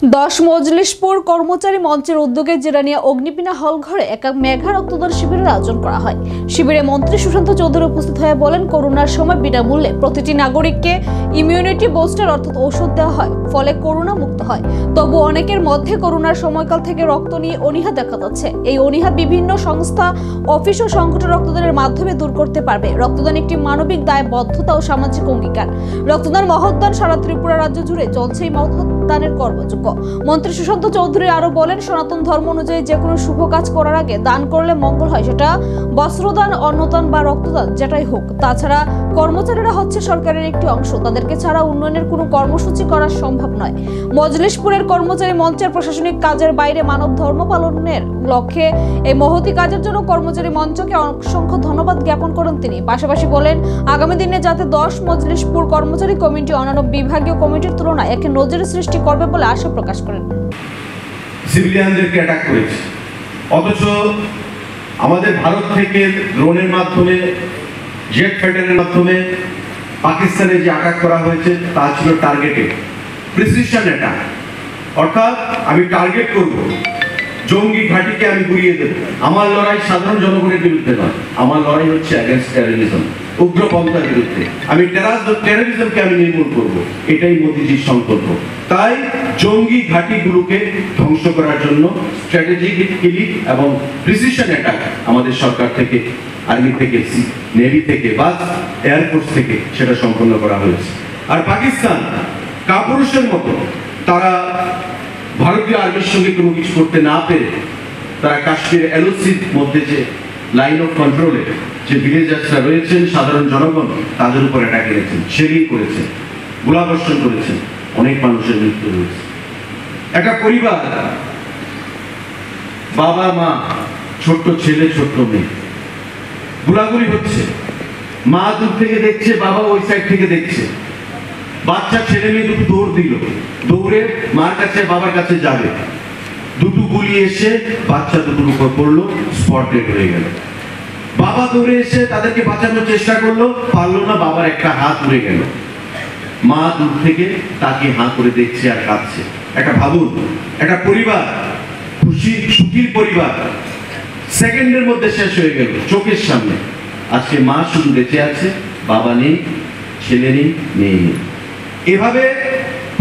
10 মজলিশপুর কর্মচারী মঞ্চের উদ্যোগে জিরানিয়া অগ্নিপীনা হল ঘরে এক মেঘা রক্তদান শিবিরের আয়োজন করা হয়। শিবিরে মন্ত্রী সুশান্ত চৌধুরী উপস্থিত হয়ে বলেন, করোনার সময় বিনামূল্যে প্রতিটি নাগরিককে ইমিউনিটি বুস্টার অর্থাৎ ওষুধ দেওয়া হয়, ফলে করোনা মুক্ত হয়। তবু অনেকের মধ্যে করোনার সময়কাল থেকে রক্ত নিয়ে অনীহা দেখা যাচ্ছে। এই অনীহা বিভিন্ন সংস্থা, অফিস ও সংগঠন রক্তদানের মাধ্যমে দূর করতে পারবে। রক্তদান একটি মানবিক দায়বদ্ধতা ও সামাজিক অঙ্গীকার। রক্তদান মহৎদান সারা ত্রিপুরা রাজ্য জুড়ে চলছে এই মহৎদানের কর্মযোগ্য। মন্ত্রী সুশান্ত চৌধুরী আরো বলেন, সনাতন ধর্ম অনুযায়ী যে কোনো শুভ কাজ করার আগে দান করলে মঙ্গল হয়, সেটা বস্ত্রদান, অন্নদান বা রক্তদান যেটাই হোক। তাছাড়া কর্মচারীরা হচ্ছে সরকারের একটি অংশ, তাদেরকে ছাড়া উন্নয়নের কোনো কর্মসূচি করা সম্ভব নয়। মজলিশপুরের কর্মচারী মঞ্চের প্রশাসনিক কাজের বাইরে মানব ধর্ম পালনের লক্ষ্যে এই মহতি কাজের জন্য কর্মচারী মঞ্চকে অসংখ্য ধন্যবাদ জ্ঞাপন করেন তিনি। পাশাপাশি বলেন, আগামী দিনে যাতে 10 মজলিশপুর কর্মচারী কমিটি অন্যান্য বিভাগীয় কমিটির তুলনায় এক নজির সৃষ্টি করবে বলে আশা প্রকাশ করেন। সিভিলিয়ানদেরকে অ্যাটাক করেছে, অথচ আমাদের ভারত থেকে ড্রোনের মাধ্যমে, জেট ফাইটারের মাধ্যমে পাকিস্তানে যে অ্যাটাক করা হয়েছে তা ছিল টার্গেটেড প্রিসিশন অ্যাটাক। অর্থাৎ আমি টার্গেট করব, জঙ্গি ঘাঁটিকে আমি গুড়িয়ে দেব। আমার লড়াই সাধারণ জনগণের বিরুদ্ধে নয়, আমার লড়াই হচ্ছে অ্যাগেন্স্ট টেরোরিজম, উগ্রপন্থার বিরুদ্ধে। আমি টেরোরিজমকে আমি নির্মূল করব, এটাই মোদিজির সংকল্প। তাই জঙ্গি ঘাঁটিগুলোকে ধ্বংস করার জন্য স্ট্র্যাটেজিক্যালি এবং প্রিসিশন অ্যাটাক আমাদের সরকার থেকে, আর্মি থেকে, নেভি থেকে বা এয়ারফোর্স থেকে সেটা সম্পন্ন করা হয়েছে। আর পাকিস্তান কাপুরুষের মতো তারা ভারতীয় আর্মির সঙ্গে কোনো কিছু করতে না পেরে তারা কাশ্মীর এলওসির মধ্যে যে লাইন অফ কন্ট্রোলে যে ভিলেজার্সরা রয়েছেন, সাধারণ জনগণ, তাদের উপর অ্যাটাক এনেছেন, শেলিং করেছেন, গোলাবর্ষণ করেছেন, অনেক মানুষের মৃত্যু হয়েছে। একটা পরিবার, বাবা মা, ছোট্ট ছেলে, ছোট্ট মেয়ে, গুলাগুলি হচ্ছে, মা দূর থেকে দেখছে, বাবা ওই সাইড থেকে দেখছে। বাচ্চা ছেলে মেয়ে দুটো দৌড় দিল, দৌড়ে মার কাছে বাবার কাছে যাবে, দুটো গুলি এসে বাচ্চা দুটোর উপর পড়লো, স্পট ডেড হয়ে গেল। বাবা দৌড়ে এসে তাদেরকে বাঁচানোর চেষ্টা করলো, পারলো না, বাবার একটা হাত উড়ে গেল। মা দূর থেকে তাকে হাঁ করে দেখছে আর কাঁদছে। একটা ভাবুন, একটা পরিবার, খুশি সুখীর পরিবার সেকেন্ডের মধ্যে শেষ হয়ে গেল চোখের সামনে। আজকে মা শুধু বেঁচে আছে, বাবা নেই, ছেলে নেই, মেয়ে নেই। এভাবে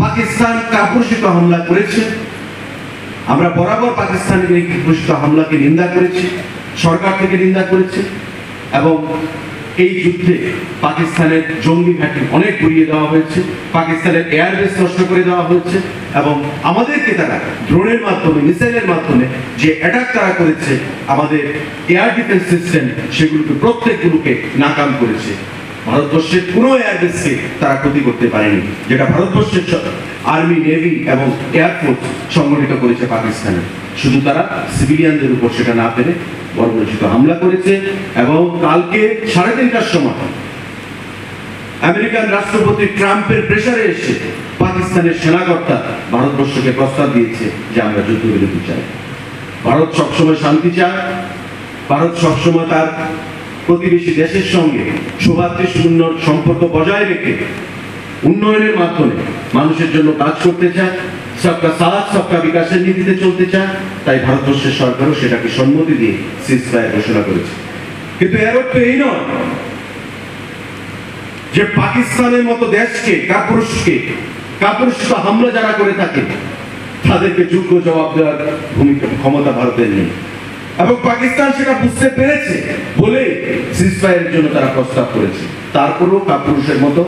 পাকিস্তান কাপুরুষিত হামলা করেছে। আমরা বরাবর পাকিস্তানের এই কাপুরুষিত হামলাকে নিন্দা করেছি, সরকার থেকে নিন্দা করেছে, এবং এই যুদ্ধে পাকিস্তানের জঙ্গি ঘাঁটি অনেক গুড়িয়ে দেওয়া হয়েছে, পাকিস্তানের এয়ারবেস নষ্ট করে দেওয়া হয়েছে, এবং আমাদেরকে তারা ড্রোনের মাধ্যমে, মিসাইলের মাধ্যমে যে অ্যাটাক তারা করেছে, আমাদের এয়ার ডিফেন্স সিস্টেম সেগুলোকে প্রত্যেকগুলোকে নাকাম করেছে। ভারতবর্ষের কোনো এয়ারবেসকে তারা ক্ষতি করতে পারেনি, যেটা ভারতবর্ষের আর্মি, নেভি এবং এয়ারফোর্স সংগঠিত করেছে পাকিস্তানে। শুধু তারা সিভিলিয়ানদের উপর সেটা না পেরে বর্বরচিত হামলা করেছে। এবং কালকে 3:30টার সময় আমেরিকান রাষ্ট্রপতি ট্রাম্পের প্রেসারে এসে পাকিস্তানের সেনাকর্তা ভারতবর্ষকে প্রস্তাব দিয়েছে যে আমরা যুদ্ধবিরতি চাই। ভারত সবসময় শান্তি চায়, ভারত সবসময় তার প্রতিবেশী দেশের সঙ্গে সৌহার্দ্যপূর্ণ সম্পর্ক বজায় রেখে উন্নয়নের মাধ্যমে মানুষের জন্য কাজ করতে চায়, সবকা সাথ সবকা বিকাশের নীতিতে চলতে চায়। তাই ভারতবর্ষের সরকারও সেটাকে সম্মতি দিয়ে সিজফায়ার ঘোষণা করেছে। কিন্তু এর অর্থ এই নয় যে পাকিস্তানের মতো দেশকে, কাপুরুষিত হামলা যারা করে থাকে তাদেরকে যোগ্য জবাব দেওয়ার ক্ষমতা ভারতের নেই। এবং পাকিস্তান সেটা বুঝতে পেরেছে বলে সিজফায়ারের জন্য তারা প্রস্তাব করেছে। তারপরেও কাপুরুষের মতো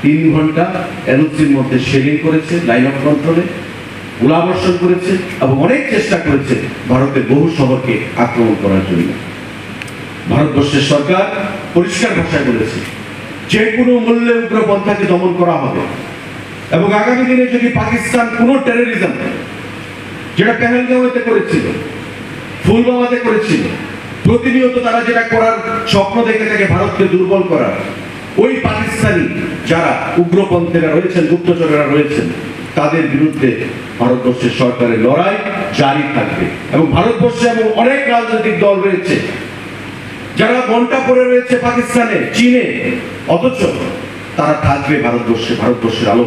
3 ঘন্টা এলওসির মধ্যে শেলিং করেছে, লাইন অফ কন্ট্রোলে গোলাবর্ষণ করেছে, এবং অনেক চেষ্টা করেছে ভারতের বহু শহরকে আক্রমণ করার জন্য। ভারতবর্ষের সরকার পরিষ্কার ভাষায় বলেছে যে কোনো মূল্যে উগ্রপন্থাকে দমন করা হবে। এবং আগামী দিনে যদি পাকিস্তান কোনো টেরোরিজম, যেটা পেহেলগাঁওতে করেছিল, ফুলবাবাতে করেছিল, প্রতিনিয়ত তারা যেটা করার স্বপ্ন দেখে থাকে ভারতকে দুর্বল করার, ওই পাকিস্তানি যারা উগ্রপন্থীরা রয়েছেন, গুপ্তচরেরা রয়েছেন, তাদের বিরুদ্ধে ভারতবর্ষের সরকারের লড়াই জারি থাকবে। এবং ভারতবর্ষে এমন অনেক রাজনৈতিক দল রয়েছে যারা ঘন্টা পড়ে রয়েছে পাকিস্তানে, চীনে, অথচ তারা থাকবে ভারতবর্ষের আলো।